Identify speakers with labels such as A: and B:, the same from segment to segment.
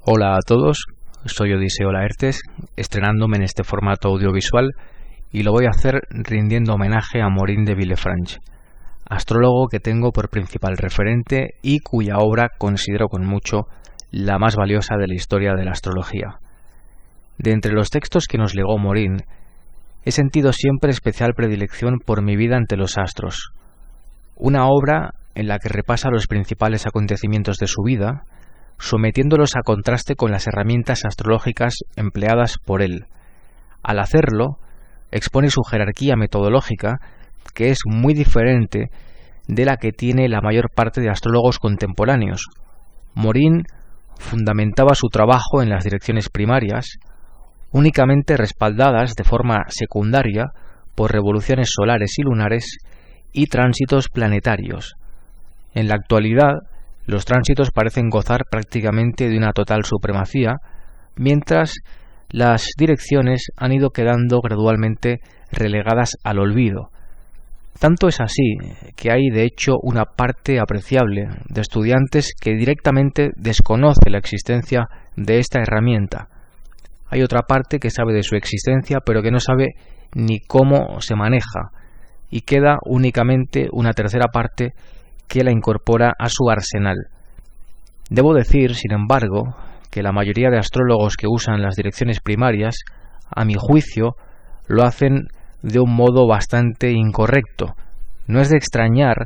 A: Hola a todos, soy Odiseo Laertes, estrenándome en este formato audiovisual y lo voy a hacer rindiendo homenaje a Morin de Villefranche, astrólogo que tengo por principal referente y cuya obra considero con mucho la más valiosa de la historia de la astrología. De entre los textos que nos legó Morin, he sentido siempre especial predilección por Mi vida ante los astros, una obra en la que repasa los principales acontecimientos de su vida, sometiéndolos a contraste con las herramientas astrológicas empleadas por él. Al hacerlo, expone su jerarquía metodológica, que es muy diferente de la que tiene la mayor parte de astrólogos contemporáneos. Morin fundamentaba su trabajo en las direcciones primarias, únicamente respaldadas de forma secundaria por revoluciones solares y lunares y tránsitos planetarios. En la actualidad, los tránsitos parecen gozar prácticamente de una total supremacía, mientras las direcciones han ido quedando gradualmente relegadas al olvido. Tanto es así que hay de hecho una parte apreciable de estudiantes que directamente desconoce la existencia de esta herramienta. Hay otra parte que sabe de su existencia pero que no sabe ni cómo se maneja, y queda únicamente una tercera parte que la incorpora a su arsenal. Debo decir, sin embargo, que la mayoría de astrólogos que usan las direcciones primarias, a mi juicio, lo hacen de un modo bastante incorrecto. No es de extrañar,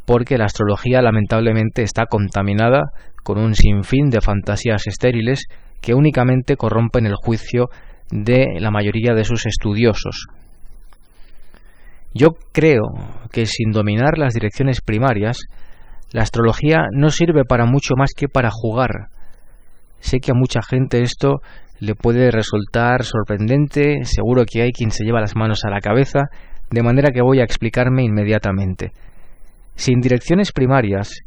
A: porque la astrología lamentablemente está contaminada con un sinfín de fantasías estériles que únicamente corrompen el juicio de la mayoría de sus estudiosos. Yo creo que sin dominar las direcciones primarias, la astrología no sirve para mucho más que para jugar. Sé que a mucha gente esto le puede resultar sorprendente, seguro que hay quien se lleva las manos a la cabeza, de manera que voy a explicarme inmediatamente. Sin direcciones primarias,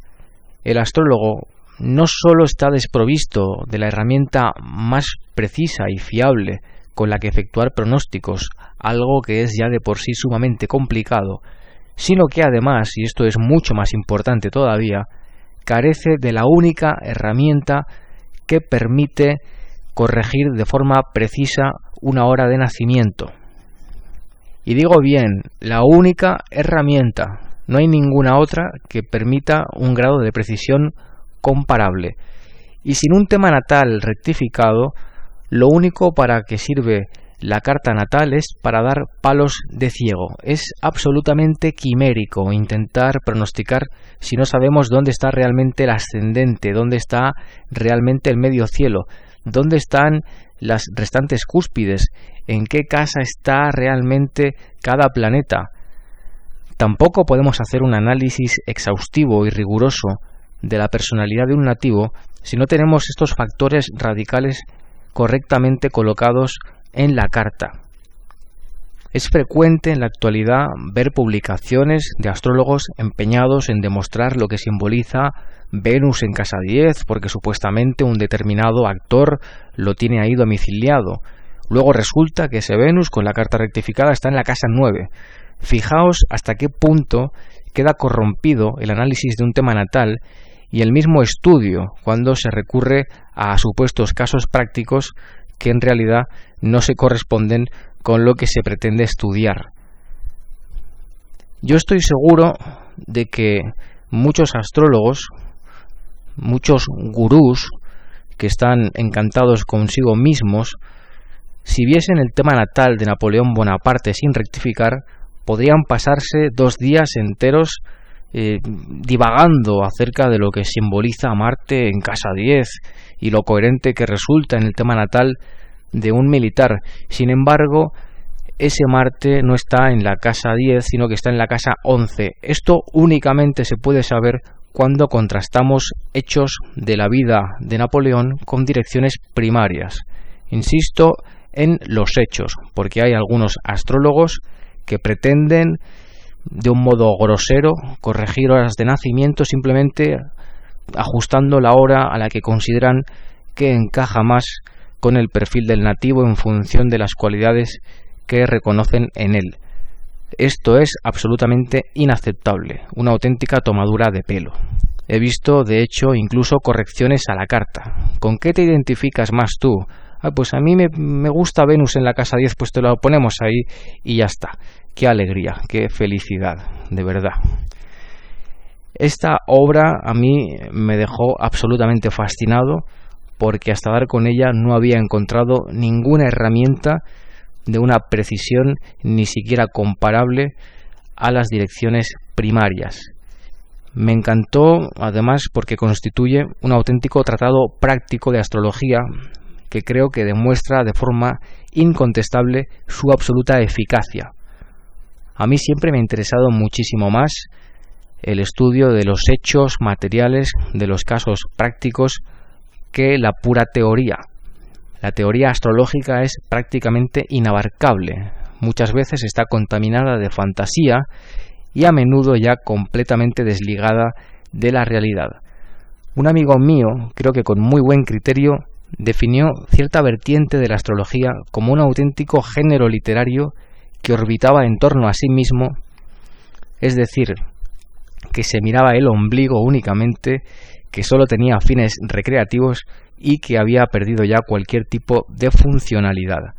A: el astrólogo no solo está desprovisto de la herramienta más precisa y fiable con la que efectuar pronósticos, algo que es ya de por sí sumamente complicado, sino que además, y esto es mucho más importante todavía, carece de la única herramienta que permite corregir de forma precisa una hora de nacimiento. Y digo bien, la única herramienta, no hay ninguna otra que permita un grado de precisión comparable. Y sin un tema natal rectificado, lo único para que sirve la carta natal es para dar palos de ciego. Es absolutamente quimérico intentar pronosticar si no sabemos dónde está realmente el ascendente, dónde está realmente el medio cielo, dónde están las restantes cúspides, en qué casa está realmente cada planeta. Tampoco podemos hacer un análisis exhaustivo y riguroso de la personalidad de un nativo si no tenemos estos factores radicales correctamente colocados en la carta. Es frecuente en la actualidad ver publicaciones de astrólogos empeñados en demostrar lo que simboliza Venus en casa 10, porque supuestamente un determinado actor lo tiene ahí domiciliado. Luego resulta que ese Venus con la carta rectificada está en la casa 9. Fijaos hasta qué punto queda corrompido el análisis de un tema natal y el mismo estudio cuando se recurre a supuestos casos prácticos que en realidad no se corresponden con lo que se pretende estudiar. Yo estoy seguro de que muchos astrólogos, muchos gurús que están encantados consigo mismos, si viesen el tema natal de Napoleón Bonaparte sin rectificar, podrían pasarse 2 días enteros divagando acerca de lo que simboliza Marte en casa 10 y lo coherente que resulta en el tema natal de un militar. Sin embargo, ese Marte no está en la casa 10, sino que está en la casa 11. Esto únicamente se puede saber cuando contrastamos hechos de la vida de Napoleón con direcciones primarias. Insisto en los hechos, porque hay algunos astrólogos que pretenden de un modo grosero corregir horas de nacimiento simplemente ajustando la hora a la que consideran que encaja más con el perfil del nativo en función de las cualidades que reconocen en él. Esto es absolutamente inaceptable, una auténtica tomadura de pelo. He visto, de hecho, incluso correcciones a la carta. ¿Con qué te identificas más tú? Pues a mí me gusta Venus en la casa 10, pues te lo ponemos ahí y ya está. Qué alegría, qué felicidad, de verdad. Esta obra a mí me dejó absolutamente fascinado, porque hasta dar con ella no había encontrado ninguna herramienta de una precisión ni siquiera comparable a las direcciones primarias. Me encantó, además, porque constituye un auténtico tratado práctico de astrología que creo que demuestra de forma incontestable su absoluta eficacia. A mí siempre me ha interesado muchísimo más el estudio de los hechos materiales, de los casos prácticos, que la pura teoría. La teoría astrológica es prácticamente inabarcable. Muchas veces está contaminada de fantasía y a menudo ya completamente desligada de la realidad. Un amigo mío, creo que con muy buen criterio, definió cierta vertiente de la astrología como un auténtico género literario que orbitaba en torno a sí mismo, es decir, que se miraba el ombligo únicamente, que solo tenía fines recreativos y que había perdido ya cualquier tipo de funcionalidad.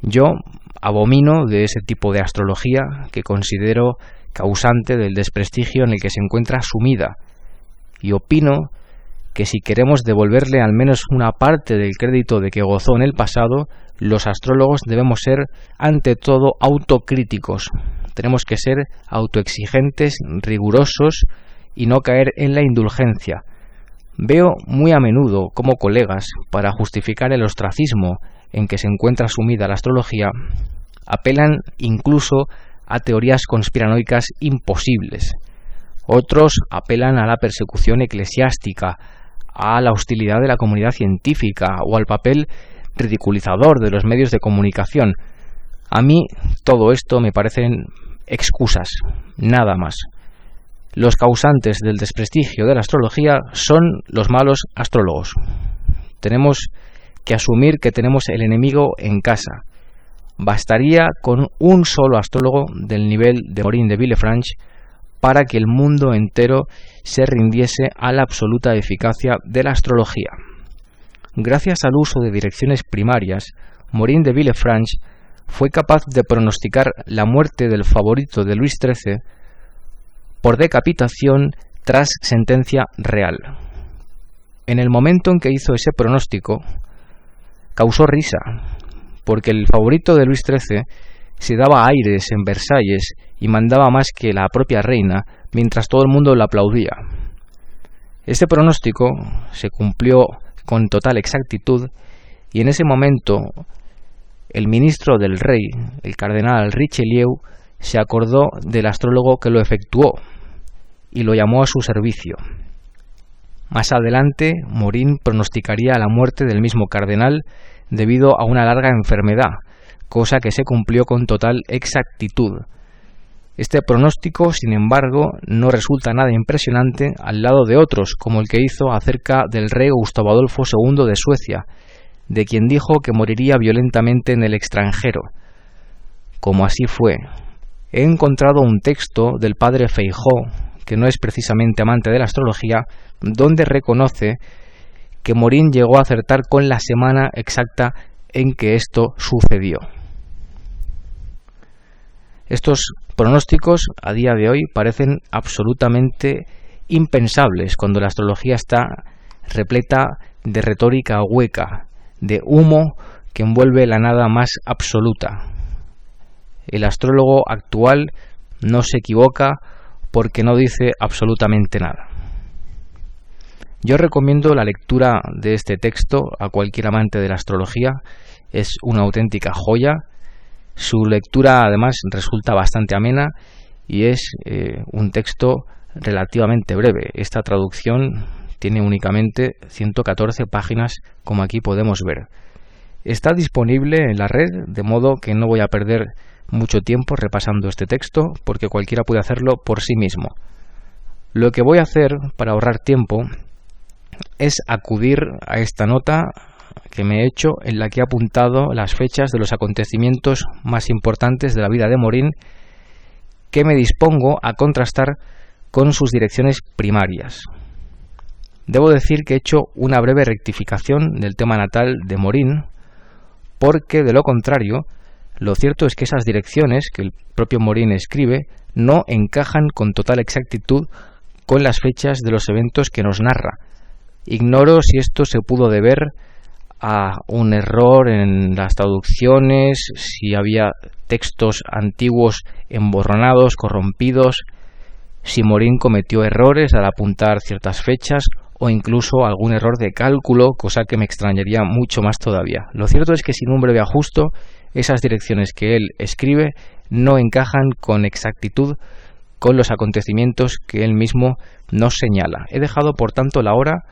A: Yo abomino de ese tipo de astrología que considero causante del desprestigio en el que se encuentra sumida, y opino que si queremos devolverle al menos una parte del crédito de que gozó en el pasado, los astrólogos debemos ser ante todo autocríticos. Tenemos que ser autoexigentes, rigurosos y no caer en la indulgencia. Veo muy a menudo cómo colegas, para justificar el ostracismo en que se encuentra sumida la astrología, apelan incluso a teorías conspiranoicas imposibles. Otros apelan a la persecución eclesiástica, a la hostilidad de la comunidad científica o al papel ridiculizador de los medios de comunicación. A mí todo esto me parecen excusas, nada más. Los causantes del desprestigio de la astrología son los malos astrólogos. Tenemos que asumir que tenemos el enemigo en casa. Bastaría con un solo astrólogo del nivel de Morin de Villefranche para que el mundo entero se rindiese a la absoluta eficacia de la astrología. Gracias al uso de direcciones primarias, Morin de Villefranche fue capaz de pronosticar la muerte del favorito de Luis XIII por decapitación tras sentencia real. En el momento en que hizo ese pronóstico, causó risa, porque el favorito de Luis XIII se daba aires en Versalles y mandaba más que la propia reina, mientras todo el mundo la aplaudía. Este pronóstico se cumplió con total exactitud y en ese momento el ministro del rey, el cardenal Richelieu, se acordó del astrólogo que lo efectuó y lo llamó a su servicio. Más adelante, Morin pronosticaría la muerte del mismo cardenal debido a una larga enfermedad, cosa que se cumplió con total exactitud. Este pronóstico, sin embargo, no resulta nada impresionante al lado de otros, como el que hizo acerca del rey Gustavo Adolfo II de Suecia, de quien dijo que moriría violentamente en el extranjero. Como así fue. He encontrado un texto del padre Feijó, que no es precisamente amante de la astrología, donde reconoce que Morin llegó a acertar con la semana exacta en que esto sucedió. Estos pronósticos a día de hoy parecen absolutamente impensables cuando la astrología está repleta de retórica hueca, de humo que envuelve la nada más absoluta. El astrólogo actual no se equivoca porque no dice absolutamente nada. Yo recomiendo la lectura de este texto a cualquier amante de la astrología. Es una auténtica joya. Su lectura además resulta bastante amena y es un texto relativamente breve. Esta traducción tiene únicamente 114 páginas, como aquí podemos ver. Está disponible en la red, de modo que no voy a perder mucho tiempo repasando este texto, porque cualquiera puede hacerlo por sí mismo. Lo que voy a hacer para ahorrar tiempo es acudir a esta nota que me he hecho, en la que he apuntado las fechas de los acontecimientos más importantes de la vida de Morin, que me dispongo a contrastar con sus direcciones primarias. Debo decir que he hecho una breve rectificación del tema natal de Morín, porque de lo contrario, lo cierto es que esas direcciones que el propio Morín escribe no encajan con total exactitud con las fechas de los eventos que nos narra. Ignoro si esto se pudo deber a un error en las traducciones, si había textos antiguos emborronados, corrompidos, si Morín cometió errores al apuntar ciertas fechas o incluso algún error de cálculo, cosa que me extrañaría mucho más todavía. Lo cierto es que sin un breve ajuste, esas direcciones que él escribe no encajan con exactitud con los acontecimientos que él mismo nos señala. He dejado, por tanto, la hora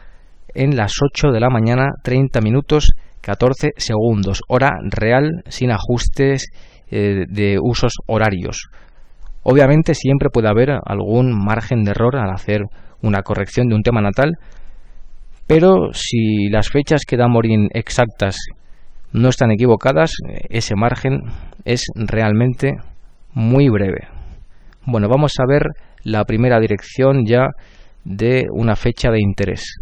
A: en las 8 de la mañana, 30 minutos, 14 segundos, hora real, sin ajustes de usos horarios. Obviamente siempre puede haber algún margen de error al hacer una corrección de un tema natal, pero si las fechas que da Morín exactas no están equivocadas, ese margen es realmente muy breve. Bueno, vamos a ver la primera dirección ya de una fecha de interés.